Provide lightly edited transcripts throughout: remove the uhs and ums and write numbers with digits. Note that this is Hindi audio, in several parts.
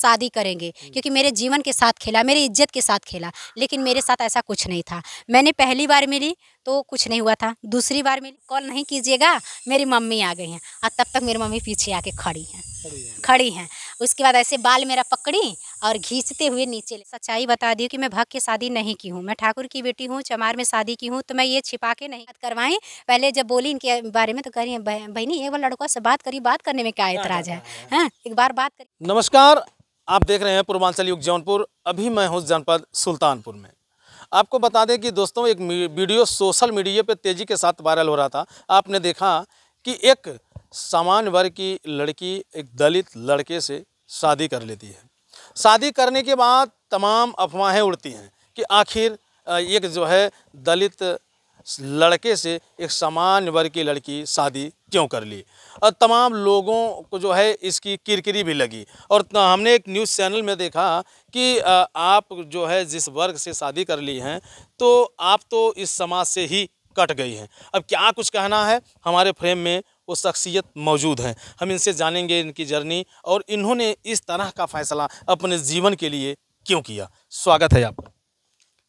शादी करेंगे, क्योंकि मेरे जीवन के साथ खेला, मेरी इज्जत के साथ खेला। लेकिन मेरे साथ ऐसा कुछ नहीं था। मैंने पहली बार मिली तो कुछ नहीं हुआ था, दूसरी बार मिली, कॉल नहीं कीजिएगा, मेरी मम्मी आ गई हैं और तब तक मेरी मम्मी पीछे आके खड़ी हैं। उसके बाद ऐसे बाल मेरा पकड़ी और खींचते हुए नीचे। सच्चाई बता दी कि मैं भग के शादी नहीं की हूँ, मैं ठाकुर की बेटी हूँ, चमार में शादी की हूँ। तो मैं ये छिपा के नहीं बात करवाई। पहले जब बोली इनके बारे में तो कह रही है बहनी एक बार लड़कों से बात करी, बात करने में क्या एतराज है, हाँ एक बार बात करी। नमस्कार, आप देख रहे हैं पूर्वांचल युग जौनपुर। अभी मैं हूँ जनपद सुल्तानपुर में। आपको बता दें कि दोस्तों एक वीडियो सोशल मीडिया पे तेज़ी के साथ वायरल हो रहा था। आपने देखा कि एक सामान्य वर्ग की लड़की एक दलित लड़के से शादी कर लेती है। शादी करने के बाद तमाम अफवाहें उड़ती हैं कि आखिर एक जो है दलित लड़के से एक सामान्य वर्ग की लड़की शादी क्यों कर ली, और तमाम लोगों को जो है इसकी किरकिरी भी लगी। और हमने एक न्यूज़ चैनल में देखा कि आप जो है जिस वर्ग से शादी कर ली हैं तो आप तो इस समाज से ही कट गई हैं। अब क्या कुछ कहना है, हमारे फ्रेम में वो शख्सियत मौजूद हैं, हम इनसे जानेंगे इनकी जर्नी और इन्होंने इस तरह का फ़ैसला अपने जीवन के लिए क्यों किया। स्वागत है आपका।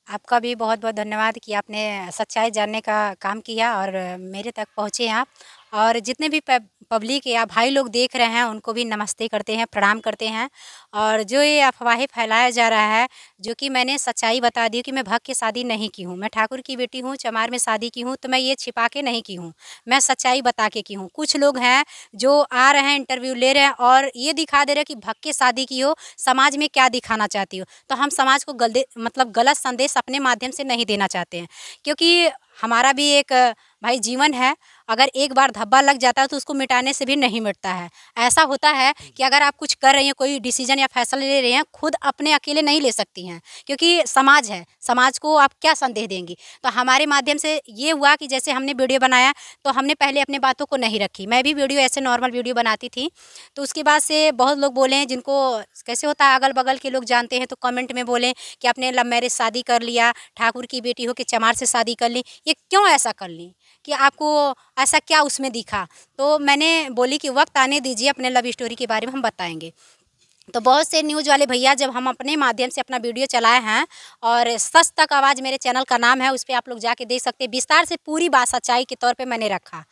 आपका भी बहुत बहुत धन्यवाद कि आपने सच्चाई जानने का काम किया और मेरे तक पहुँचे आप। और जितने भी पब्लिक या भाई लोग देख रहे हैं उनको भी नमस्ते करते हैं, प्रणाम करते हैं। और जो ये अफवाहें फैलाया जा रहा है, जो कि मैंने सच्चाई बता दी कि मैं भग के शादी नहीं की हूँ, मैं ठाकुर की बेटी हूँ, चमार में शादी की हूँ। तो मैं ये छिपा के नहीं की हूँ, मैं सच्चाई बता के की हूँ। कुछ लोग हैं जो आ रहे हैं, इंटरव्यू ले रहे हैं और ये दिखा दे रहे हैं कि भग के शादी की हो, समाज में क्या दिखाना चाहती हो। तो हम समाज को गलत संदेश अपने माध्यम से नहीं देना चाहते हैं, क्योंकि हमारा भी एक भाई जीवन है। अगर एक बार धब्बा लग जाता है तो उसको मिटाने से भी नहीं मिटता है। ऐसा होता है कि अगर आप कुछ कर रही हैं, कोई डिसीजन या फैसला ले रही हैं, खुद अपने अकेले नहीं ले सकती हैं, क्योंकि समाज है, समाज को आप क्या संदेश देंगी। तो हमारे माध्यम से ये हुआ कि जैसे हमने वीडियो बनाया तो हमने पहले अपने बातों को नहीं रखी। मैं भी वीडियो ऐसे नॉर्मल वीडियो बनाती थी, तो उसके बाद से बहुत लोग बोले हैं, जिनको कैसे होता है अगल बगल के लोग जानते हैं, तो कमेंट में बोले कि आपने लव मैरिज शादी कर लिया, ठाकुर की बेटी हो कि चमार से शादी कर ली, ये क्यों ऐसा कर ली, कि आपको ऐसा क्या उसमें दिखा। तो मैंने बोली कि वक्त आने दीजिए, अपने लव स्टोरी के बारे में हम बताएंगे। तो बहुत से न्यूज़ वाले भैया जब हम अपने माध्यम से अपना वीडियो चलाए हैं, और सच तक आवाज़ मेरे चैनल का नाम है, उस पर आप लोग जाके देख सकते हैं, विस्तार से पूरी बात सच्चाई के तौर पे मैंने रखा।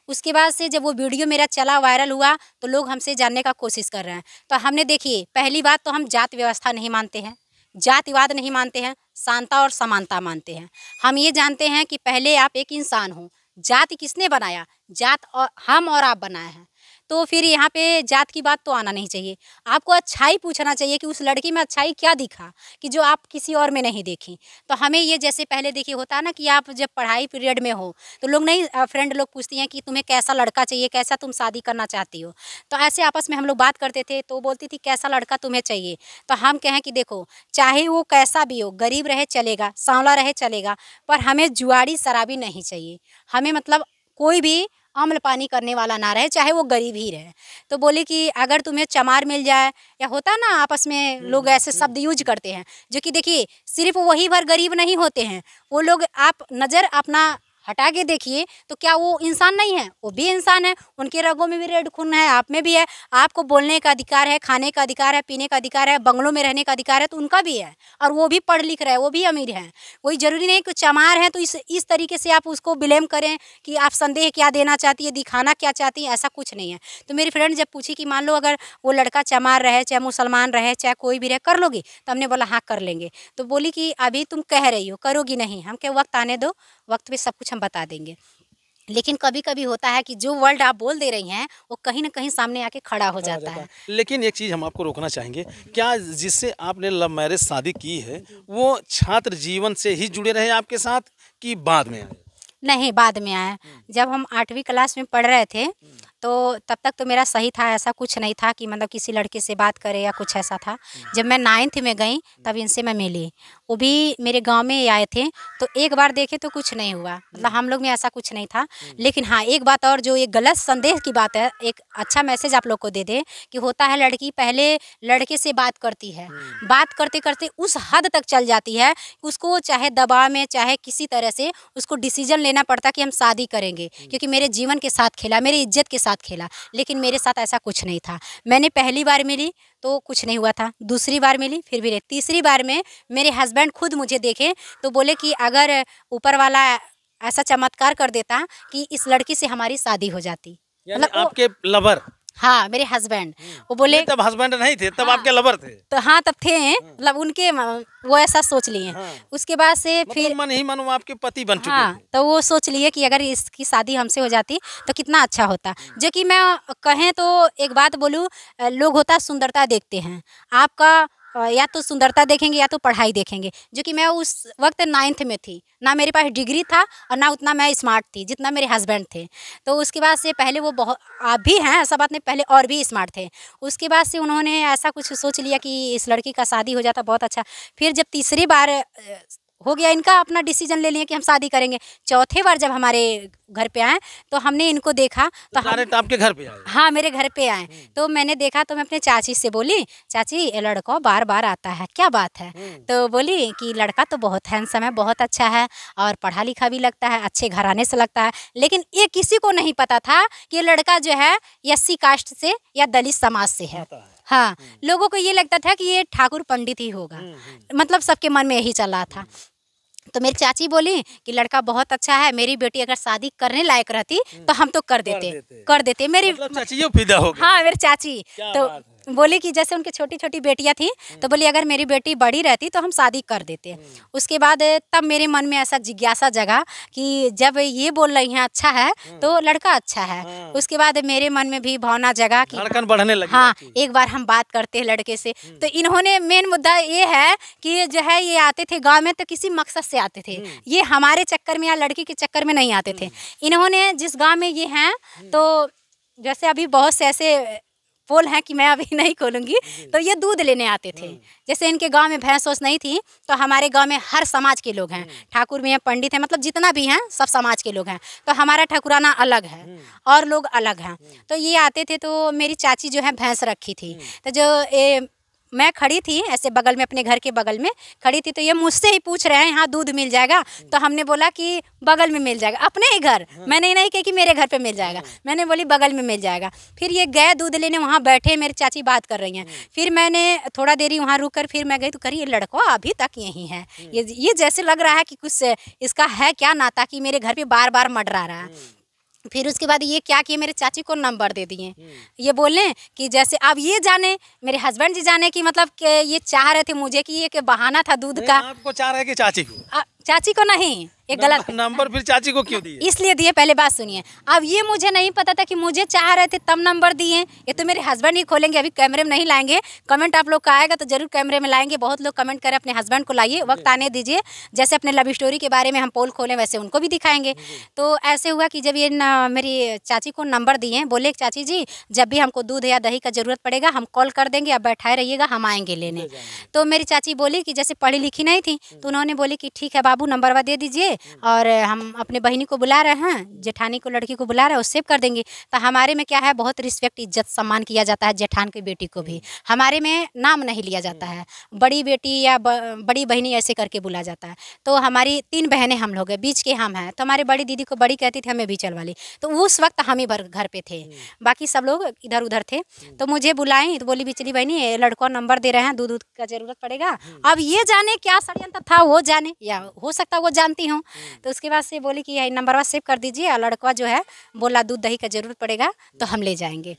उसके बाद से जब वो वीडियो मेरा चला, वायरल हुआ, तो लोग हमसे जानने का कोशिश कर रहे हैं। तो हमने देखिए, पहली बात तो हम जात व्यवस्था नहीं मानते हैं, जातिवाद नहीं मानते हैं, शांता और समानता मानते हैं। हम ये जानते हैं कि पहले आप एक इंसान हो, जाति किसने बनाया, जात और हम और आप बनाए हैं। तो फिर यहाँ पे जात की बात तो आना नहीं चाहिए। आपको अच्छाई पूछना चाहिए कि उस लड़की में अच्छाई क्या दिखा कि जो आप किसी और में नहीं देखी। तो हमें ये जैसे पहले देखिए होता है ना कि आप जब पढ़ाई पीरियड में हो तो लोग नहीं फ्रेंड लोग पूछती हैं कि तुम्हें कैसा लड़का चाहिए, कैसा तुम शादी करना चाहती हो। तो ऐसे आपस में हम लोग बात करते थे, तो बोलती थी कैसा लड़का तुम्हें चाहिए। तो हम कहें कि देखो, चाहे वो कैसा भी हो, गरीब रहे चलेगा, सांवला रहे चलेगा, पर हमें जुआड़ी शराबी नहीं चाहिए। हमें मतलब कोई भी अम्ल पानी करने वाला ना रहे, चाहे वो गरीब ही रहे। तो बोली कि अगर तुम्हें चमार मिल जाए, या होता ना आपस में लोग ऐसे शब्द यूज करते हैं, जो कि देखिए सिर्फ वही भर गरीब नहीं होते हैं, वो लोग आप नज़र अपना हटा के देखिए तो क्या वो इंसान नहीं है, वो भी इंसान है। उनके रगों में भी रेड खून है, आप में भी है। आपको बोलने का अधिकार है, खाने का अधिकार है, पीने का अधिकार है, बंगलों में रहने का अधिकार है, तो उनका भी है। और वो भी पढ़ लिख रहे हैं, वो भी अमीर हैं। कोई ज़रूरी नहीं कि चमार है तो इस तरीके से आप उसको ब्लेम करें कि आप संदेह क्या देना चाहती है, दिखाना क्या चाहती है, ऐसा कुछ नहीं है। तो मेरी फ्रेंड जब पूछी कि मान लो अगर वो लड़का चमार रहे, चाहे मुसलमान रहे, चाहे कोई भी रहे, कर लोगी? तो हमने बोला हाँ कर लेंगे। तो बोली कि अभी तुम कह रही हो, करोगी नहीं। हम क्या, वक्त आने दो, वक्त पे सब कुछ हम बता देंगे। लेकिन कभी कभी होता है कि जो वर्ड आप बोल दे रही हैं वो कहीं ना कहीं सामने आके खड़ा हो जाता है। लेकिन एक चीज़ हम आपको रोकना चाहेंगे, क्या जिससे आपने लव मैरिज शादी की है वो छात्र जीवन से ही जुड़े रहे आपके साथ कि बाद में आए? नहीं, बाद में आए। जब हम 8वीं क्लास में पढ़ रहे थे तो तब तक तो मेरा सही था, ऐसा कुछ नहीं था कि मतलब किसी लड़के से बात करे या कुछ ऐसा था। जब मैं 9th में गई तब इनसे मैं मिली, वो भी मेरे गांव में ही आए थे। तो एक बार देखे तो कुछ नहीं हुआ, मतलब हम लोग में ऐसा कुछ नहीं था। लेकिन हाँ, एक बात और, जो ये गलत संदेश की बात है, एक अच्छा मैसेज आप लोग को दे दे कि होता है लड़की पहले लड़के से बात करती है, बात करते करते उस हद तक चल जाती है, उसको चाहे दबाव में चाहे किसी तरह से उसको डिसीजन लेना पड़ता कि हम शादी करेंगे, क्योंकि मेरे जीवन के साथ खेला, मेरी इज्जत के साथ साथ खेला, लेकिन मेरे साथ ऐसा कुछ नहीं था। मैंने पहली बार मिली तो कुछ नहीं हुआ था, दूसरी बार मिली फिर भी नहीं, तीसरी बार में मेरे हस्बैंड खुद मुझे देखे तो बोले कि अगर ऊपर वाला ऐसा चमत्कार कर देता कि इस लड़की से हमारी शादी हो जाती। यानी मतलब आपके लवर? हाँ, मेरे हस्बैंड वो बोले। तब हस्बैंड नहीं थे, तब हाँ, आपके लवर थे? तो हाँ तब थे, मतलब उनके वो ऐसा सोच लिए। हाँ। उसके बाद से मतलब फिर मन ही मन वो आपके पति बन चुके हाँ, थे। तो वो सोच लिए कि अगर इसकी शादी हमसे हो जाती तो कितना अच्छा होता। जो कि मैं कहें तो एक बात बोलूँ, लोग होता सुंदरता देखते हैं, आपका या तो सुंदरता देखेंगे या तो पढ़ाई देखेंगे। जो कि मैं उस वक्त 9th में थी, ना मेरे पास डिग्री था और ना उतना मैं स्मार्ट थी जितना मेरे हस्बैंड थे। तो उसके बाद से पहले वो बहुत, आप भी हैं ऐसा बात नहीं, पहले और भी स्मार्ट थे। उसके बाद से उन्होंने ऐसा कुछ सोच लिया कि इस लड़की का शादी हो जाता बहुत अच्छा। फिर जब तीसरी बार हो गया, इनका अपना डिसीजन ले लिया कि हम शादी करेंगे। चौथे बार जब हमारे घर पे आए तो हमने इनको देखा तो हम, डायरेक्ट आपके घर पे आए? हाँ मेरे घर पे आए। तो मैंने देखा तो मैं अपने चाची से बोली, चाची ये लड़का बार बार आता है, क्या बात है? तो बोली कि लड़का तो बहुत हैंडसम है, बहुत अच्छा है और पढ़ा लिखा भी लगता है, अच्छे घराने से लगता है। लेकिन ये किसी को नहीं पता था कि ये लड़का जो है एससी कास्ट से या दलित समाज से है। हाँ, लोगों को ये लगता था कि ये ठाकुर पंडित ही होगा, मतलब सबके मन में यही चल रहा था। तो मेरी चाची बोली कि लड़का बहुत अच्छा है, मेरी बेटी अगर शादी करने लायक रहती तो हम तो कर देते। मेरी मतलब चाचियों फिदा हो गई? हाँ, मेरी चाची तो बोली कि जैसे उनकी छोटी छोटी बेटियां थी तो बोली अगर मेरी बेटी बड़ी रहती तो हम शादी कर देते। उसके बाद तब मेरे मन में ऐसा जिज्ञासा जगा कि जब ये बोल रही हैं अच्छा है तो लड़का अच्छा है। उसके बाद मेरे मन में भी भावना जगा कि धड़कन बढ़ने लगी। हाँ, एक बार हम बात करते हैं लड़के से। तो इन्होंने, मेन मुद्दा ये है कि जो है ये आते थे गांव में तो किसी मकसद से आते थे, ये हमारे चक्कर में या लड़की के चक्कर में नहीं आते थे। इन्होंने जिस गांव में ये हैं तो जैसे अभी बहुत से ऐसे पोल हैं कि मैं अभी नहीं खोलूंगी, तो ये दूध लेने आते थे। जैसे इनके गांव में भैंस वैंस नहीं थी तो हमारे गांव में हर समाज के लोग हैं, ठाकुर भी हैं, पंडित हैं, मतलब जितना भी हैं सब समाज के लोग हैं। तो हमारा ठकुराना अलग है और लोग अलग हैं। तो ये आते थे। तो मेरी चाची जो है भैंस रखी थी, तो जो मैं खड़ी थी ऐसे बगल में, अपने घर के बगल में खड़ी थी, तो ये मुझसे ही पूछ रहे हैं यहाँ दूध मिल जाएगा? तो हमने बोला कि बगल में मिल जाएगा, अपने ही घर। मैंने नहीं कही कि मेरे घर पे मिल जाएगा, मैंने बोली बगल में मिल जाएगा। फिर ये गए दूध लेने, वहाँ बैठे मेरी चाची बात कर रही हैं। फिर मैंने थोड़ा देरी वहाँ रुक कर फिर मैं गई तो करी ये लड़का अभी तक यहीं है, ये जैसे लग रहा है कि कुछ इसका है क्या नाता कि मेरे घर पे बार बार मंडरा रहा है। फिर उसके बाद ये क्या किए, मेरे चाची को नंबर दे दिए। ये बोले कि जैसे अब ये जाने, मेरे हस्बैंड जी जाने कि मतलब कि ये चाह रहे थे मुझे कि ये बहाना था दूध का। आपको चाह रहे कि चाची को? चाची को नहीं, ये गलत नंबर फिर चाची को क्यों दिए? इसलिए दिए, पहले बात सुनिए। अब ये मुझे नहीं पता था कि मुझे चाह रहे थे तब नंबर दिए। ये तो मेरे हस्बैंड ही खोलेंगे, अभी कैमरे में नहीं लाएंगे। कमेंट आप लोग का आएगा तो जरूर कैमरे में लाएंगे। बहुत लोग कमेंट करें अपने हस्बैंड को लाइए, वक्त आने दीजिए। जैसे अपने लव स्टोरी के बारे में हम पोल खोलें वैसे उनको भी दिखाएंगे। तो ऐसे हुआ कि जब ये मेरी चाची को नंबर दिए, बोले चाची जी जब भी हमको दूध या दही का ज़रूरत पड़ेगा हम कॉल कर देंगे, आप बैठाए रहिएगा, हम आएंगे लेने। तो मेरी चाची बोली कि जैसे पढ़ी लिखी नहीं थी तो उन्होंने बोली कि ठीक है बाबू नंबरवा दे दीजिए और हम अपने बहनी को बुला रहे हैं, जेठानी को, लड़की को बुला रहे हैं, उससे कर देंगे। तो हमारे में क्या है, बहुत रिस्पेक्ट इज्जत सम्मान किया जाता है। जेठान की बेटी को भी हमारे में नाम नहीं लिया जाता है, बड़ी बेटी या बड़ी बहनी ऐसे करके बुला जाता है। तो हमारी 3 बहनें हम लोग हैं, बीच के हम हैं। तो हमारी बड़ी दीदी को बड़ी कहती थी, हमें भी चल वाली। तो उस वक्त हम ही घर पे थे, बाकी सब लोग इधर उधर थे। तो मुझे बुलाएं तो बोली बिचली बहनी लड़का नंबर दे रहे हैं, दूध का ज़रूरत पड़ेगा। अब ये जाने क्या षड्यंत्र था, वो जाने, या हो सकता वो जानती हूँ। तो उसके बाद से बोली कि नंबरवा सेव कर दीजिए, और लड़का जो है बोला दूध दही का ज़रूरत पड़ेगा तो हम ले जाएंगे।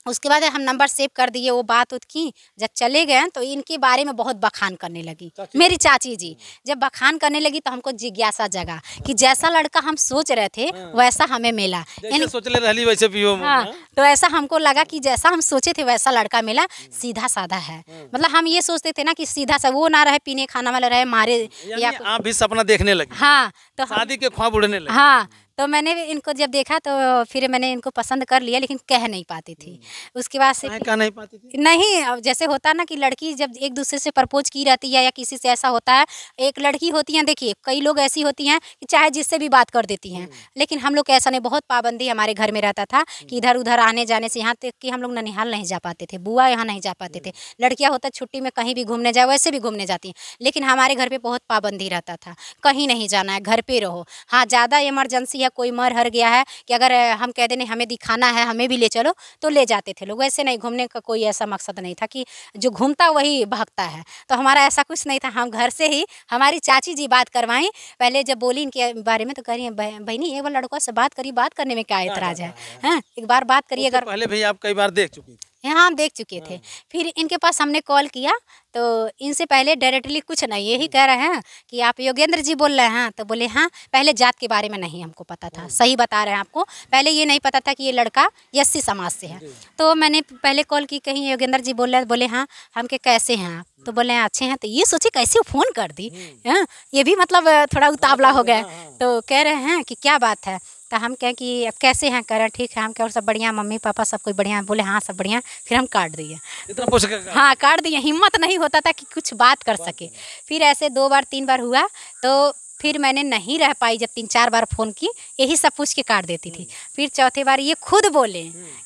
उसके बाद हम नंबर सेव कर दिए, वो बात उत की। जब चले गए तो इनके बारे में बहुत बखान करने लगी मेरी चाची जी। जब बखान करने लगी तो हमको जिज्ञासा जगा कि जैसा लड़का हम सोच रहे थे वैसा हमें मिला। सोच ले रही वैसे पियो। हाँ, तो ऐसा हमको लगा कि जैसा हम सोचे थे वैसा लड़का मिला, सीधा साधा है। मतलब हम ये सोचते थे ना कि सीधा सा वो ना रहे, पीने खाना वाला रहे, मारे या आप भी सपना देखने लगे? हाँ, तो शादी के ख्वाब उड़ने लगे। हाँ, तो मैंने इनको जब देखा तो फिर मैंने इनको पसंद कर लिया, लेकिन कह नहीं पाती थी। उसके बाद से कह नहीं पाती थी? नहीं, अब जैसे होता है ना कि लड़की जब एक दूसरे से प्रपोज की रहती है या किसी से ऐसा होता है, एक लड़की होती हैं, देखिए कई लोग ऐसी होती हैं कि चाहे जिससे भी बात कर देती हैं, लेकिन हम लोग ऐसा नहीं, बहुत पाबंदी हमारे घर में रहता था कि इधर उधर आने जाने से, यहाँ तक कि हम लोग ननिहाल नहीं जा पाते थे, बुआ यहाँ नहीं जा पाते थे। लड़कियाँ होता छुट्टी में कहीं भी घूमने जाए वैसे भी घूमने जाती हैं, लेकिन हमारे घर पर बहुत पाबंदी रहता था, कहीं नहीं जाना है, घर पर रहो। हाँ, ज़्यादा इमरजेंसी है, कोई मर हर गया है कि अगर हम कह दें नहीं हमें दिखाना है, हमें भी ले चलो, तो ले जाते थे लोग। वैसे नहीं, घूमने का कोई ऐसा मकसद नहीं था कि जो घूमता वही भागता है, तो हमारा ऐसा कुछ नहीं था। हम घर से ही हमारी चाची जी बात करवाई। पहले जब बोली इनके बारे में तो कह रही है बहनी एक बार लड़कों से बात करिए, बात करने में क्या एतराज है, हाँ एक बार बात करिए। अगर पहले भी आप कई बार देख चुकी थी? हाँ हम देख चुके थे। फिर इनके पास हमने कॉल किया तो इनसे पहले डायरेक्टली कुछ नहीं, यही कह रहे हैं कि आप योगेंद्र जी बोल रहे हैं, तो बोले हाँ। पहले जात के बारे में नहीं हमको पता था, सही बता रहे हैं आपको, पहले ये नहीं पता था कि ये लड़का एससी समाज से है। तो मैंने पहले कॉल की, कहीं योगेंद्र जी बोल रहे हैं, बोले हाँ। हम के कैसे हैं आप, तो बोले अच्छे हैं। तो ये सोचे कैसे फ़ोन कर दी, हाँ ये भी मतलब थोड़ा उतावला हो गया। तो कह रहे हैं कि क्या बात है, तो हम कहें कि अब कैसे हैं, कह रहे ठीक है। हम कह और सब बढ़िया, मम्मी पापा सब कोई बढ़िया, बोले हाँ सब बढ़िया। फिर हम काट दिए, इतना पूछ कर? हाँ काट दिए, हिम्मत नहीं होता था कि कुछ बात कर सके। फिर ऐसे 2 बार 3 बार हुआ, तो फिर मैंने नहीं रह पाई, जब 3-4 बार फ़ोन की यही सब पूछ के काट देती थी। फिर चौथे बार ये खुद बोले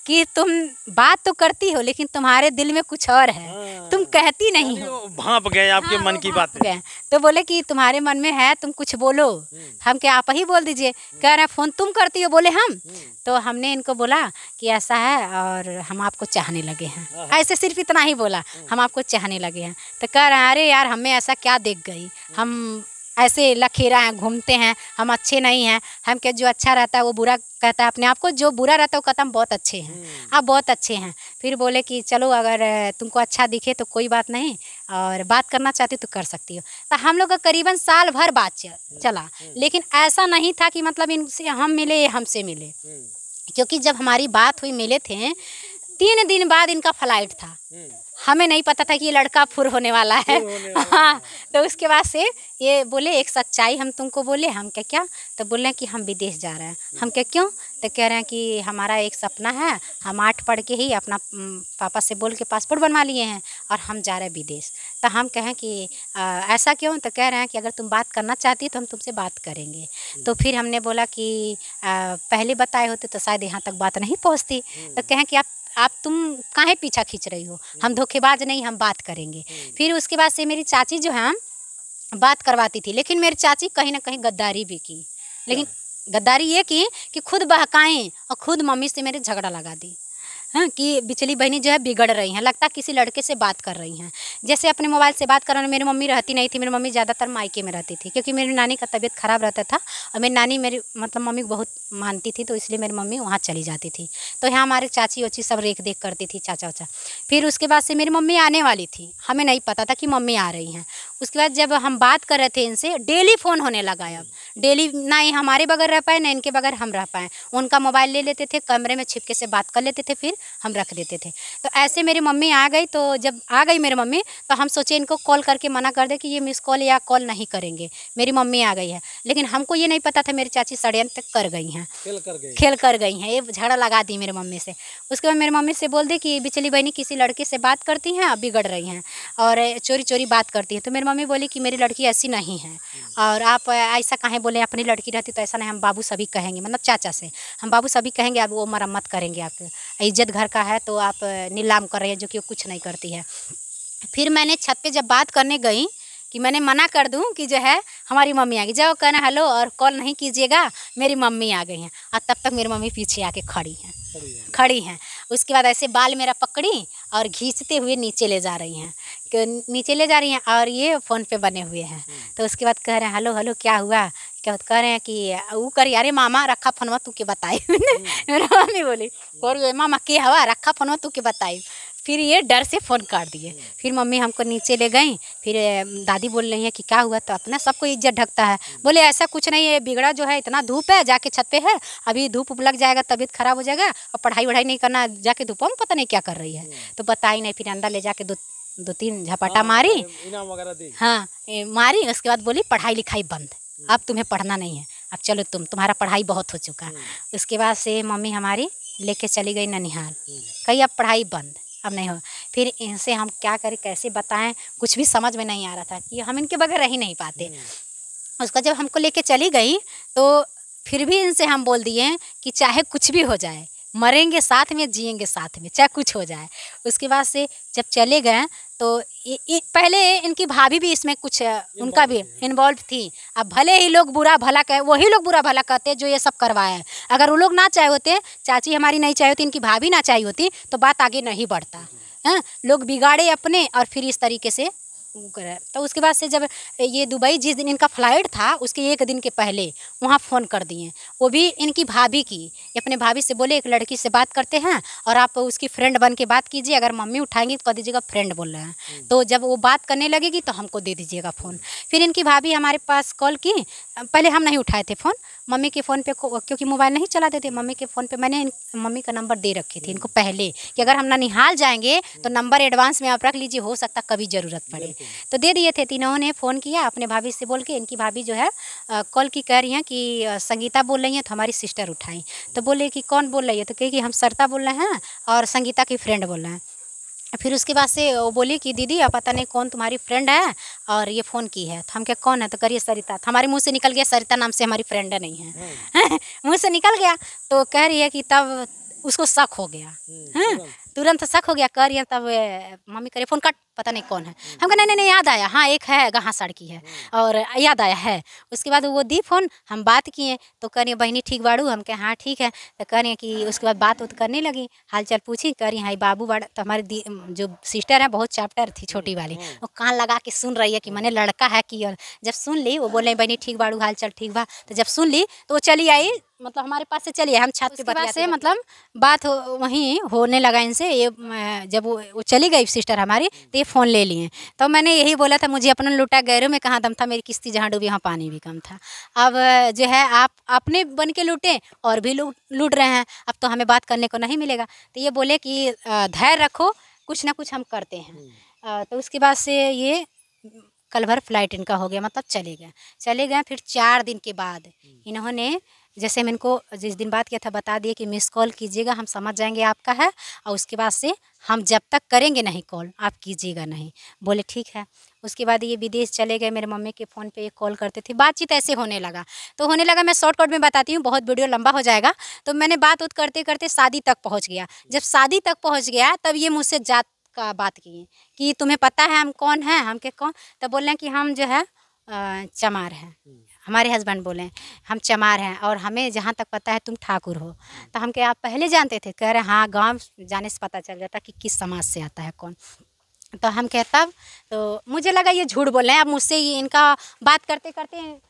कि तुम बात तो करती हो लेकिन तुम्हारे दिल में कुछ और है, तुम कहती नहीं हो। भाप गए आपके हाँ, मन की बात गए। तो बोले कि तुम्हारे मन में है, तुम कुछ बोलो। हम क्या आप ही बोल दीजिए, कह रहे फ़ोन तुम करती हो, बोले हम। तो हमने इनको बोला कि ऐसा है और हम आपको चाहने लगे हैं, ऐसे सिर्फ इतना ही बोला, हम आपको चाहने लगे हैं। तो कह रहे हैं अरे यार हमें ऐसा क्या देख गई, हम ऐसे लखेरा हैं, घूमते हैं, हम अच्छे नहीं हैं। हम क्या, जो अच्छा रहता है वो बुरा कहता है अपने आप को, जो बुरा रहता है वो कहता हम बहुत अच्छे हैं, आप बहुत अच्छे हैं। फिर बोले कि चलो अगर तुमको अच्छा दिखे तो कोई बात नहीं, और बात करना चाहती हो तो कर सकती हो। तो हम लोग का करीबन साल भर बात चला, लेकिन ऐसा नहीं था कि मतलब इनसे हम मिले या हमसे मिले, क्योंकि जब हमारी बात हुई, मिले थे 3 दिन बाद इनका फ्लाइट था। हमें नहीं पता था कि ये लड़का फुर होने वाला है। हाँ, तो उसके बाद से ये बोले एक सच्चाई हम तुमको बोले। हम क्या, तो बोले कि हम विदेश जा रहे हैं। हम क्यों, तो कह रहे हैं कि हमारा एक सपना है, हम 8 पढ़ के ही अपना पापा से बोल के पासपोर्ट बनवा लिए हैं और हम जा रहे हैं विदेश। तो हम कहें कि ऐसा क्यों, तो कह रहे हैं कि अगर तुम बात करना चाहती हो तो हम तुमसे बात करेंगे। तो फिर हमने बोला कि पहले बताए होते तो शायद यहाँ तक बात नहीं पहुँचती। तो कहें कि आप तुम काहे पीछा खींच रही हो, हम धोखेबाज नहीं, हम बात करेंगे। फिर उसके बाद से मेरी चाची जो है बात करवाती थी, लेकिन मेरी चाची कहीं ना कहीं गद्दारी भी की। लेकिन गद्दारी ये की कि खुद बहकाएं और खुद मम्मी से मेरे झगड़ा लगा दी। हाँ, कि बिचली बहनी जो है बिगड़ रही हैं, लगता किसी लड़के से बात कर रही हैं। जैसे अपने मोबाइल से बात कर, मेरी मम्मी रहती नहीं थी, मेरी मम्मी ज़्यादातर मायके में रहती थी, क्योंकि मेरी नानी का तबीयत ख़राब रहता था और मेरी नानी मेरी मतलब मम्मी को बहुत मानती थी, तो इसलिए मेरी मम्मी वहाँ चली जाती थी। तो यहाँ हमारे चाची वाची सब रेख देख करती थी, चाचा वाचा। फिर उसके बाद से मेरी मम्मी आने वाली थी, हमें नहीं पता था कि मम्मी आ रही हैं। उसके बाद जब हम बात कर रहे थे इनसे, डेली फ़ोन होने लगा। अब डेली ना ही हमारे बगैर रह पाए ना इनके बगैर हम रह पाएँ। उनका मोबाइल ले लेते थे, कमरे में छिपके से बात कर लेते थे, फिर हम रख देते थे। तो ऐसे मेरी मम्मी आ गई। तो जब आ गई मेरी मम्मी, तो हम सोचे इनको कॉल करके मना कर दे कि ये मिस कॉल या कॉल नहीं करेंगे, मेरी मम्मी आ गई है। लेकिन हमको ये नहीं पता था मेरी चाची षड्यंत्र कर गई हैं, खेल कर गई हैं, ये झगड़ा लगा दी मेरी मम्मी से। उसके बाद मेरी मम्मी से बोल दी कि बिचली बहनी किसी लड़के से बात करती हैं, अब बिगड़ रही हैं और चोरी चोरी बात करती हैं। तो मेरी मम्मी बोली कि मेरी लड़की ऐसी नहीं है, और आप ऐसा काहे बोले, अपनी लड़की रहती तो ऐसा नहीं। हम बाबू सभी कहेंगे, मतलब चाचा से हम बाबू सभी कहेंगे, अब वो मरम्मत करेंगे, आपके इज्जत घर का है तो आप नीलाम कर रहे हैं, जो कि वो कुछ नहीं करती है। फिर मैंने छत पे जब बात करने गई कि मैंने मना कर दूं कि जो है हमारी मम्मी आ गई, जाओ कहना हेलो और कॉल नहीं कीजिएगा, मेरी मम्मी आ गई हैं। और तब तक मेरी मम्मी पीछे आके खड़ी हैं। उसके बाद ऐसे बाल मेरा पकड़ी और खींचते हुए नीचे ले जा रही हैं, नीचे ले जा रही हैं, और ये फ़ोन पे बने हुए हैं। तो उसके बाद कह रहे हैं हेलो हेलो क्या हुआ, क्या कह रहे हैं कि वो करी, अरे मामा रखा फोनवा तू के बताई। मेरा मम्मी बोली और मामा के हवा रखा फोनवा तू के बताई। फिर ये डर से फ़ोन काट दिए। फिर मम्मी हमको नीचे ले गई। फिर दादी बोल रही है कि क्या हुआ, तो अपना सबको इज्जत ढकता है। बोले ऐसा कुछ नहीं है, बिगड़ा जो है इतना धूप है, जाके छत पे है, अभी धूप लग जाएगा, तबीयत खराब हो जाएगा, और पढ़ाई वढ़ाई नहीं करना, जाके धूप में पता नहीं क्या कर रही है। तो बताई नहीं। फिर अंदर ले जाके दो तीन झपटा मारी, इनाम वगैरह दी। हाँ मारी। उसके बाद बोली पढ़ाई लिखाई बंद, अब तुम्हें पढ़ना नहीं है, अब चलो तुम्हारा पढ़ाई बहुत हो चुका है। उसके बाद से मम्मी हमारी लेके चली गई ननिहाल, कही अब पढ़ाई बंद, अब नहीं हो। फिर इनसे हम क्या करें, कैसे बताएं, कुछ भी समझ में नहीं आ रहा था कि हम इनके बगैर रह ही नहीं पाते। उसका जब हमको लेके चली गई तो फिर भी इनसे हम बोल दिए कि चाहे कुछ भी हो जाए, मरेंगे साथ में, जिएंगे साथ में, चाहे कुछ हो जाए। उसके बाद से जब चले गए तो पहले इनकी भाभी भी इसमें कुछ उनका भी इन्वॉल्व थी। अब भले ही लोग बुरा भला कहे, वही लोग बुरा भला कहते जो ये सब करवाए हैं। अगर वो लोग ना चाहे होते, चाची हमारी नहीं चाहे होती, इनकी भाभी ना चाही होती, तो बात आगे नहीं बढ़ता। हैं, लोग बिगाड़े अपने और फिर इस तरीके से करे। तो उसके बाद से जब ये दुबई, जिस दिन इनका फ्लाइट था उसके 1 दिन के पहले वहाँ फ़ोन कर दिए, वो भी इनकी भाभी की। अपने भाभी से बोले एक लड़की से बात करते हैं और आप उसकी फ्रेंड बन के बात कीजिए, अगर मम्मी उठाएंगी तो कह दीजिएगा फ्रेंड बोल रहे हैं। तो जब वो बात करने लगेगी तो हमको दे दीजिएगा फ़ोन। फिर इनकी भाभी हमारे पास कॉल की, पहले हम नहीं उठाए थे फ़ोन, मम्मी के फ़ोन पे, क्योंकि मोबाइल नहीं चलाते थे, मम्मी के फ़ोन पे मैंने मम्मी का नंबर दे रखे थे इनको पहले, कि अगर हम ननिहाल जाएंगे तो नंबर एडवांस में आप रख लीजिए, हो सकता कभी ज़रूरत पड़े। तो दे दिए थे। तीनों ने फ़ोन किया अपने भाभी से बोल के। इनकी भाभी जो है कॉल की कह रही हैं कि संगीता बोल रही हैं, तो हमारी सिस्टर उठाई। तो बोले कि कौन बोल रही है, तो कही कि हम सरिता बोल रहे हैं और संगीता की फ्रेंड बोल रहे हैं। फिर उसके बाद से वो बोली कि दीदी अब पता नहीं कौन तुम्हारी फ्रेंड है और ये फ़ोन की है। तो हम क्या कौन है, तो करिए सरिता। तो हमारे मुंह से निकल गया सरिता नाम से हमारी फ्रेंड नहीं है। मुंह से निकल गया। तो कह रही है कि तब उसको शक हो गया, तुरंत शक हो गया। कह रही है तब मम्मी करे फ़ोन कट, पता नहीं कौन है। हम कहा नहीं याद आया, हाँ एक है गहासड़ की है और याद आया है। उसके बाद वो दी फ़ोन, हम बात किए। तो कह रही है बहनी ठीक बाड़ू, हम कहे हाँ ठीक है। तो कह रही है कि उसके बाद बात करने लगी, हाल चाल पूछी। कह रही हाँ बाबू बाड़ा। तो हमारी जो सिस्टर है बहुत चैप्टर थी छोटी वाली, वो कान लगा के सुन रही है कि मैंने लड़का है कि। और जब सुन ली वो बोले बहनी ठीक बाड़ू, हाल चाल ठीक बा। तो जब सुन ली तो वो चली आई, मतलब हमारे पास से चली आई, हम छत पे बतियाते से मतलब बात वहीं होने लगा इनसे। ये जब वो चली गई सिस्टर हमारी, तो ये फ़ोन ले लिए। तो मैंने यही बोला था मुझे अपना लूटा गैरों में कहाँ दम था, मेरी किस्ती जहाँ डूबी वहाँ पानी भी कम था। अब जो है आप अपने बन के लूटे और भी लूट रहे हैं, अब तो हमें बात करने को नहीं मिलेगा। तो ये बोले कि धैर्य रखो, कुछ ना कुछ हम करते हैं। तो उसके बाद से ये कल भर फ्लाइट इनका हो गया, मतलब चले गए। फिर 4 दिन के बाद इन्होंने, जैसे हम इनको जिस दिन बात किया था बता दिए कि मिस कॉल कीजिएगा, हम समझ जाएंगे आपका है, और उसके बाद से हम जब तक करेंगे नहीं कॉल आप कीजिएगा नहीं। बोले ठीक है। उसके बाद ये विदेश चले गए, मेरे मम्मी के फ़ोन पे कॉल करते थे, बातचीत ऐसे होने लगा। तो होने लगा, मैं शॉर्टकट में बताती हूँ, बहुत वीडियो लंबा हो जाएगा। तो मैंने बात करते करते शादी तक पहुँच गया। जब शादी तक पहुँच गया तब ये मुझसे जात का बात किए कि तुम्हें पता है हम कौन हैं, हम के कौन। तब बोल रहे हैं कि हम जो है चमार हैं। हमारे हस्बैंड बोले हम चमार हैं और हमें जहाँ तक पता है तुम ठाकुर हो। तो हम क्या आप पहले जानते थे? कह रहे हाँ, गांव जाने से पता चल जाता कि किस समाज से आता है कौन। तो हम क्या तब, तो मुझे लगा ये झूठ बोल रहे हैं। अब मुझसे ये इनका बात करते करते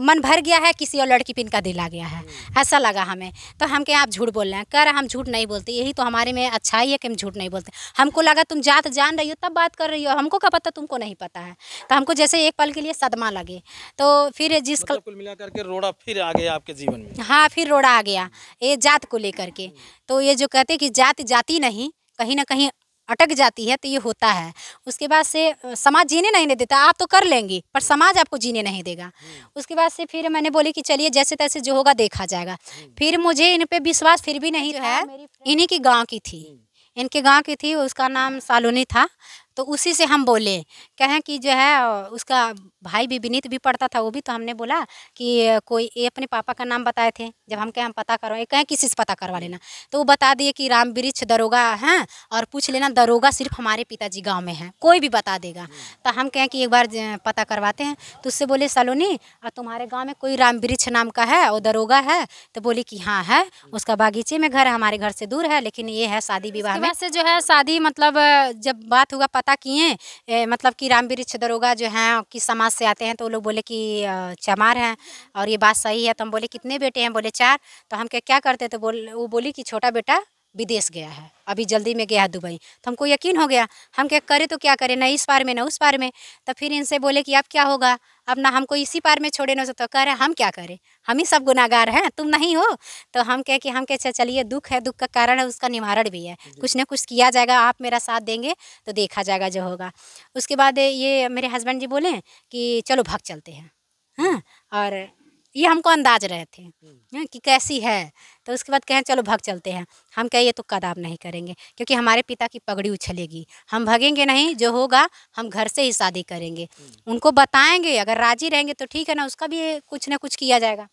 मन भर गया है, किसी और लड़की पे इनका दिल आ गया है, ऐसा लगा हमें। तो हम क्या आप झूठ बोल रहे हैं? कह रहे हम झूठ नहीं बोलते, यही तो हमारे में अच्छाई है कि हम झूठ नहीं बोलते। हमको लगा तुम जात जान रही हो तब बात कर रही हो, हमको क्या पता तुमको नहीं पता है। तो हमको जैसे एक पल के लिए सदमा लगे। तो फिर मतलब कुल मिला करके रोड़ा फिर आ गया आपके जीवन में। हाँ, फिर रोड़ा आ गया ये जात को लेकर के। तो ये जो कहते कि जात जाती नहीं, कहीं ना कहीं अटक जाती है, तो ये होता है। उसके बाद से समाज जीने नहीं देता। आप तो कर लेंगी पर समाज आपको जीने नहीं देगा। उसके बाद से फिर मैंने बोली कि चलिए जैसे तैसे जो होगा देखा जाएगा। फिर मुझे इन पे विश्वास फिर भी नहीं है। इन्हीं की गांव की थी, इनके गांव की थी, उसका नाम सालोनी था। तो उसी से हम बोले, कहें कि जो है उसका भाई भी विनीत भी पढ़ता था, वो भी। तो हमने बोला कि कोई, ये अपने पापा का नाम बताए थे। जब हम कहें हम पता करवाए, कहें किसी से पता करवा लेना, तो वो बता दिए कि राम वृक्ष दरोगा हैं और पूछ लेना, दरोगा सिर्फ हमारे पिताजी गांव में हैं, कोई भी बता देगा। तो हम कहें कि एक बार पता करवाते हैं। तो उससे बोले सलोनी और तुम्हारे गाँव में कोई राम वृक्ष नाम का है और दरोगा है? तो बोली कि हाँ है, उसका बागीचे में घर है, हमारे घर से दूर है, लेकिन ये है शादी विवाह में। से जो है शादी, मतलब जब बात हुआ पता किए, मतलब कि राम वृक्ष दरोगा जो हैं किस समाज से आते हैं, तो वो लोग बोले कि चमार हैं और ये बात सही है। तो हम बोले कितने बेटे हैं? बोले 4। तो हम क्या करते? तो वो बोली कि छोटा बेटा विदेश गया है, अभी जल्दी में गया है दुबई। तो हमको यकीन हो गया। हम क्या करें तो क्या करें, न इस पार में न उस पार में। तो फिर इनसे बोले कि अब क्या होगा, अब ना हमको इसी पार में छोड़े न। तो कह रहे हम क्या करें, हम ही सब गुनाहगार हैं, तुम नहीं हो। तो हम कह कि हम कैसे, चलिए दुख है, दुख का कारण है, उसका निवारण भी है, कुछ न कुछ किया जाएगा, आप मेरा साथ देंगे तो देखा जाएगा जो होगा। उसके बाद ये मेरे हस्बैंड जी बोले कि चलो भाग चलते हैं। हाँ, और ये हमको अंदाज रहे थे कि कैसी है। तो उसके बाद कहें चलो भाग चलते हैं। हम कहे ये तो कदाप नहीं करेंगे, क्योंकि हमारे पिता की पगड़ी उछलेगी, हम भागेंगे नहीं, जो होगा हम घर से ही शादी करेंगे। उनको बताएंगे, अगर राजी रहेंगे तो ठीक है ना, उसका भी कुछ ना कुछ किया जाएगा।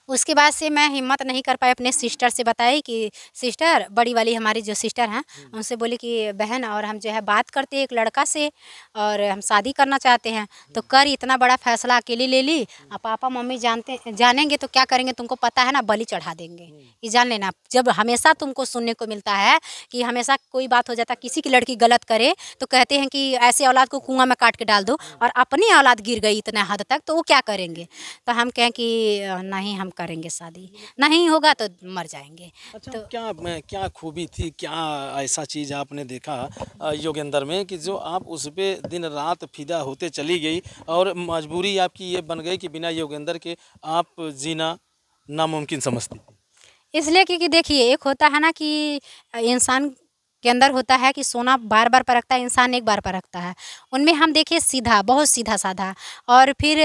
उसके बाद से मैं हिम्मत नहीं कर पाई, अपने सिस्टर से बताई कि सिस्टर, बड़ी वाली हमारी जो सिस्टर हैं, उनसे बोली कि बहन और हम जो है बात करते हैं एक लड़का से और हम शादी करना चाहते हैं, तो कर इतना बड़ा फैसला अकेली ले ली। अब पापा मम्मी जानेंगे तो क्या करेंगे, तुमको पता है ना, बलि चढ़ा देंगे। ये जान लेना, जब हमेशा तुमको सुनने को मिलता है कि हमेशा कोई बात हो जाता, किसी की लड़की गलत करे तो कहते हैं कि ऐसे औलाद को कुआं में काट के डाल दो, और अपनी औलाद गिर गई इतना हद तक तो वो क्या करेंगे। तो हम कहें कि नहीं, हम करेंगे शादी, नहीं होगा तो मर जाएंगे। अच्छा, तो क्या खूबी थी, क्या ऐसा चीज़ आपने देखा योगेंद्र में कि जो आप उस पर दिन रात फिदा होते चली गई और मजबूरी आपकी ये बन गई कि बिना योगेंद्र के आप जीना नामुमकिन समझती थी? इसलिए क्योंकि देखिए, एक होता है ना कि इंसान के अंदर होता है कि सोना बार बार परखता है, इंसान एक बार परखता है। उनमें हम देखिए सीधा, बहुत सीधा साधा, और फिर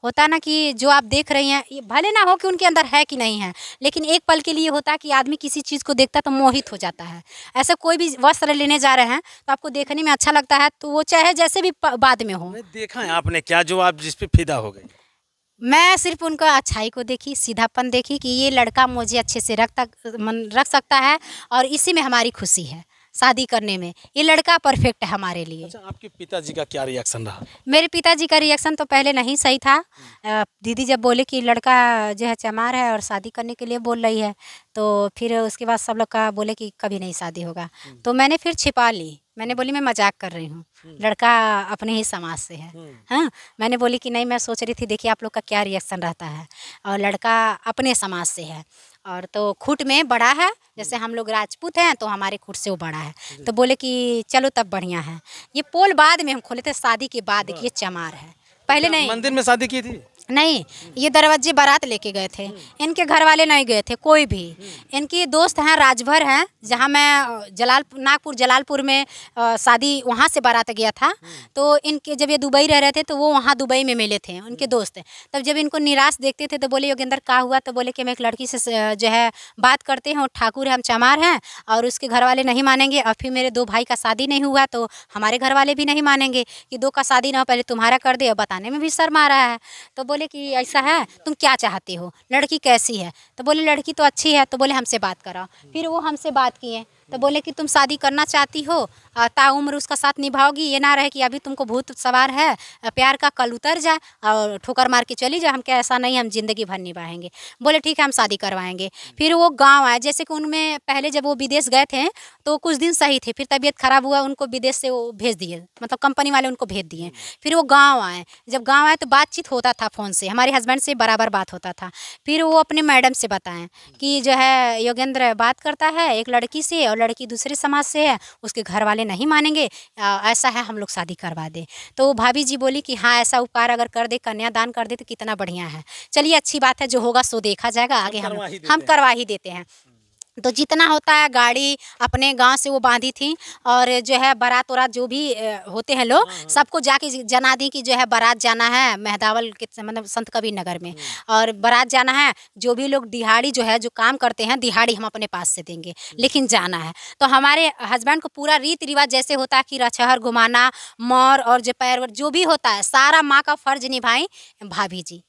होता है ना कि जो आप देख रही हैं ये भले ना हो कि उनके अंदर है कि नहीं है, लेकिन एक पल के लिए होता है कि आदमी किसी चीज़ को देखता है तो मोहित हो जाता है। ऐसा कोई भी वस्त्र लेने जा रहे हैं तो आपको देखने में अच्छा लगता है, तो वो चाहे जैसे भी बाद में हो। नहीं, देखा है आपने क्या जो आप जिस पे फिदा हो गई? मैं सिर्फ उनका अच्छाई को देखी, सीधापन देखी कि ये लड़का मुझे अच्छे से रख सकता है, और इसी में हमारी खुशी है, शादी करने में। ये लड़का परफेक्ट है हमारे लिए। अच्छा, आपके पिताजी का क्या रिएक्शन रहा? मेरे पिताजी का रिएक्शन तो पहले नहीं सही था। दीदी जब बोले कि लड़का जो है चमार है और शादी करने के लिए बोल रही है, तो फिर उसके बाद सब लोग का बोले कि कभी नहीं शादी होगा। तो मैंने फिर छिपा ली, मैंने बोली मैं मजाक कर रही हूँ, लड़का अपने ही समाज से है। हाँ, मैंने बोली कि नहीं, मैं सोच रही थी देखिए आप लोग का क्या रिएक्शन रहता है, और लड़का अपने समाज से है, और तो खूट में बड़ा है, जैसे हम लोग राजपूत हैं तो हमारे खूट से वो बड़ा है। तो बोले कि चलो तब बढ़िया है। ये पोल बाद में हम खोले थे, शादी के बाद कि ये चमार है, पहले नहीं। मंदिर में शादी की थी? नहीं, ये दरवाजे बारात लेके गए थे, इनके घर वाले नहीं गए थे कोई भी। इनकी दोस्त हैं, राजभर हैं, जहाँ मैं जलालपुर में शादी, वहाँ से बारात गया था। तो इनके जब ये दुबई रह रहे थे तो वो वहाँ दुबई में मिले थे उनके दोस्त। तब जब इनको निराश देखते थे तो बोले योगेंद्र क्या हुआ, तो बोले कि मैं एक लड़की से जो है बात करते हैं, वो ठाकुर है, हम चमार हैं, और उसके घर वाले नहीं मानेंगे, और फिर मेरे 2 भाई का शादी नहीं हुआ तो हमारे घर वाले भी नहीं मानेंगे कि 2 का शादी ना हो, पहले तुम्हारा कर दे। और बताने में भी शर्म आ रहा है। तो बोले कि ऐसा है, तुम क्या चाहते हो, लड़की कैसी है? तो बोले लड़की तो अच्छी है। तो बोले हमसे बात कराओ। फिर वो हमसे बात किए, तो बोले कि तुम शादी करना चाहती हो, ताउम्र उसका साथ निभाओगी, ये ना रहे कि अभी तुमको भूत सवार है, प्यार का कल उतर जाए और ठोकर मार के चली जाए। हम क्या ऐसा नहीं, हम ज़िंदगी भर निभाएंगे। बोले ठीक है, हम शादी करवाएंगे। फिर वो गाँव आए, जैसे कि उनमें पहले जब वो विदेश गए थे तो कुछ दिन सही थे, फिर तबीयत खराब हुआ, उनको विदेश से वो भेज दिए, मतलब कंपनी वाले उनको भेज दिए। फिर वो गाँव आए, जब गाँव आए तो बातचीत होता था फ़ोन से, हमारे हस्बैंड से बराबर बात होता था। फिर वो अपने मैडम से बताएं कि जो है योगेंद्र बात करता है एक लड़की से, और लड़की दूसरे समाज से है, उसके घर वाले नहीं मानेंगे, ऐसा है हम लोग शादी करवा दें। तो भाभी जी बोली कि हाँ, ऐसा उपकार अगर कर दे, कन्यादान कर दे तो कितना बढ़िया है। चलिए अच्छी बात है, जो होगा सो देखा जाएगा, आगे हम करवा ही देते हैं। तो जितना होता है गाड़ी अपने गांव से वो बांधी थी, और जो है बारात वरात जो भी होते हैं लोग, सबको जाके जना दी कि जो है बारात जाना है मेहदावल के, मतलब संत कबीर नगर में, और बारात जाना है। जो भी लोग दिहाड़ी जो है जो काम करते हैं, दिहाड़ी हम अपने पास से देंगे, लेकिन जाना है। तो हमारे हस्बैंड को पूरा रीति रिवाज जैसे होता है कि रछहर घुमाना, मोर और जो पैर जो भी होता है, सारा माँ का फर्ज निभाई भाभी जी।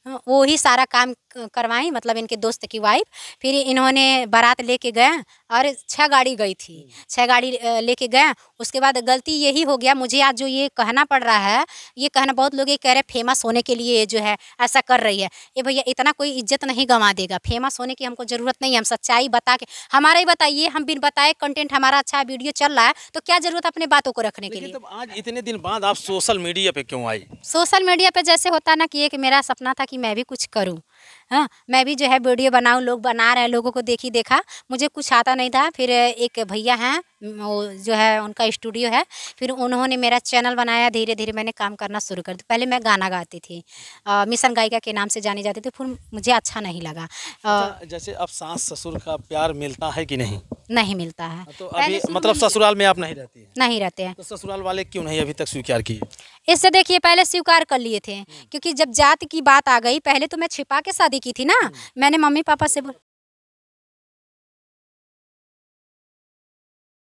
वो ही सारा काम करवाई, मतलब इनके दोस्त की वाइफ। फिर इन्होंने बारात लेके गए, और 6 गाड़ी गई थी, 6 गाड़ी लेके गए। उसके बाद गलती यही हो गया, मुझे आज जो ये कहना पड़ रहा है, ये कहना बहुत लोग ये कह रहे हैं फेमस होने के लिए जो है ऐसा कर रही है। ये भैया इतना कोई इज्जत नहीं गंवा देगा, फेमस होने की हमको ज़रूरत नहीं है। हम सच्चाई बता के, हमारा ही बताइए, हम बिन बताए कंटेंट हमारा अच्छा वीडियो चल रहा है, तो क्या ज़रूरत अपने बातों को रखने के लिए। तब आज इतने दिन बाद आप सोशल मीडिया पे क्यों आई? सोशल मीडिया पे जैसे होता है ना कि एक मेरा सपना था कि मैं भी कुछ करूं। हाँ, मैं भी जो है वीडियो बनाऊं, लोग बना रहे हैं, लोगों को देखा, मुझे कुछ आता नहीं था। फिर एक भैया हैं, वो जो है उनका स्टूडियो है, फिर उन्होंने मेरा चैनल बनाया। धीरे धीरे मैंने काम करना शुरू कर दिया। पहले मैं गाना गाती थी, मिशन गायिका के नाम से जानी जाती थी, फिर मुझे अच्छा नहीं लगा। अच्छा, जैसे अब सास ससुर का प्यार मिलता है कि नहीं? नहीं मिलता है। तो अभी मतलब ससुराल में आप नहीं रहती हैं? नहीं रहते हैं। तो ससुराल वाले क्यों नहीं अभी तक स्वीकार किए? इससे देखिए, पहले स्वीकार कर लिए थे, क्योंकि जब जात की बात आ गई, पहले तो मैं छिपा के शादी की थी ना। मैंने मम्मी पापा से